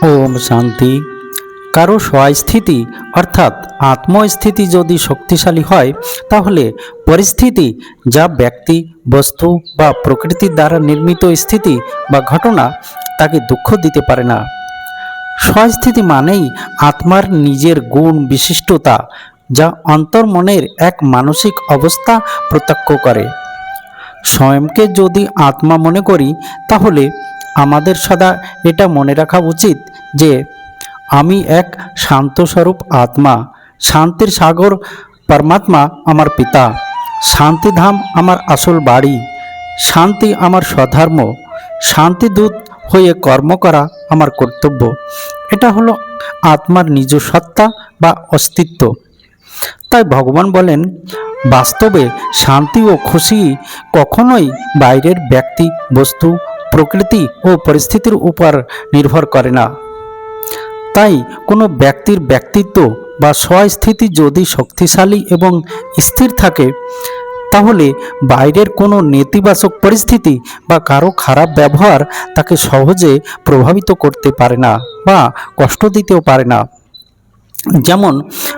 ওম শান্তি। কারো স্বস্থিতি অর্থাৎ আত্মস্থিতি যদি শক্তিশালী হয়, তাহলে পরিস্থিতি, যা ব্যক্তি, বস্তু বা প্রকৃতির দ্বারা নির্মিত স্থিতি বা ঘটনা, তাকে দুঃখ দিতে পারে না। স্বস্থিতি মানেই আত্মার নিজের গুণ বিশিষ্টতা, যা অন্তর্মনের এক মানসিক অবস্থা প্রত্যক্ষ করে। স্বয়ংকে যদি আত্মা মনে করি, তাহলে আমাদের সদা এটা মনে রাখা উচিত যে আমি এক শান্তস্বরূপ আত্মা। শান্তির সাগর পরমাত্মা আমার পিতা। শান্তিধাম আমার আসল বাড়ি। শান্তি আমার স্বধর্ম। শান্তিদূত হয়ে কর্ম করা আমার কর্তব্য। এটা হলো আত্মার নিজ সত্তা বা অস্তিত্ব। তাই ভগবান বলেন, বাস্তবে শান্তি ও খুশি কখনোই বাইরের ব্যক্তি, বস্তু, প্রকৃতি ও পরিস্থিতির উপর নির্ভর করে না। তাই কোনো ব্যক্তির ব্যক্তিত্ব বা স্বস্থিতি যদি শক্তিশালী এবং স্থির থাকে, তাহলে বাইরের কোনো নেতিবাচক পরিস্থিতি বা কারো খারাপ ব্যবহার তাকে সহজে প্রভাবিত করতে পারে না বা কষ্ট দিতেও পারে না। যেমন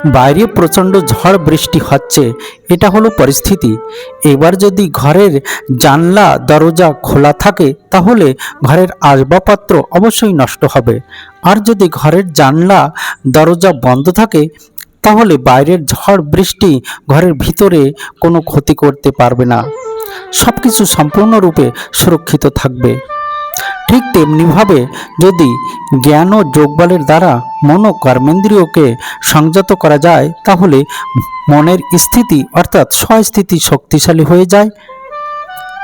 বাইরে প্রচণ্ড ঝড় বৃষ্টি হচ্ছে, এটা হলো পরিস্থিতি। এবার যদি ঘরের জানলা দরজা খোলা থাকে, তাহলে ঘরের আসবাবপত্র অবশ্যই নষ্ট হবে। আর যদি ঘরের জানলা দরজা বন্ধ থাকে, তাহলে বাইরের ঝড় বৃষ্টি ঘরের ভিতরে কোনো ক্ষতি করতে পারবে না। সব কিছু সম্পূর্ণরূপে সুরক্ষিত থাকবে। ঠিক তেমনিভাবে যদি জ্ঞান ও যোগবলের দ্বারা মন ও কর্মেন্দ্রিয়কে সংযত করা যায়, তাহলে মনের স্থিতি অর্থাৎ স্বস্থিতি শক্তিশালী হয়ে যায়।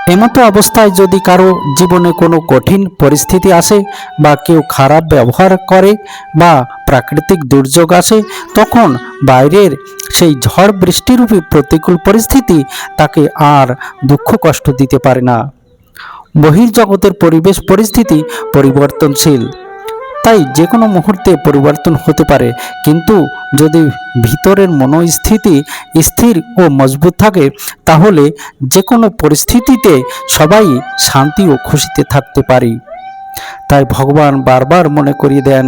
এমতো অবস্থায় যদি কারো জীবনে কোনো কঠিন পরিস্থিতি আসে বা কেউ খারাপ ব্যবহার করে বা প্রাকৃতিক দুর্যোগ আসে, তখন বাইরের সেই ঝড় বৃষ্টিরূপী প্রতিকূল পরিস্থিতি তাকে আর দুঃখ কষ্ট দিতে পারে না। বহির্জগতের পরিবেশ পরিস্থিতি পরিবর্তনশীল, তাই যে কোনো মুহূর্তে পরিবর্তন হতে পারে, কিন্তু যদি ভিতরের মনোস্থিতি স্থির ও মজবুত থাকে, তাহলে যে কোনো পরিস্থিতিতে সবাই শান্তি ও খুশিতে থাকতে পারি। তাই ভগবান বারবার মনে করিয়ে দেন,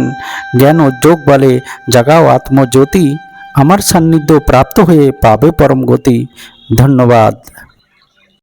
জ্ঞান ও যোগ বলে জাগাও আত্মজ্যোতি, আমার সান্নিধ্য প্রাপ্ত হয়ে পাবে পরম গতি। ধন্যবাদ।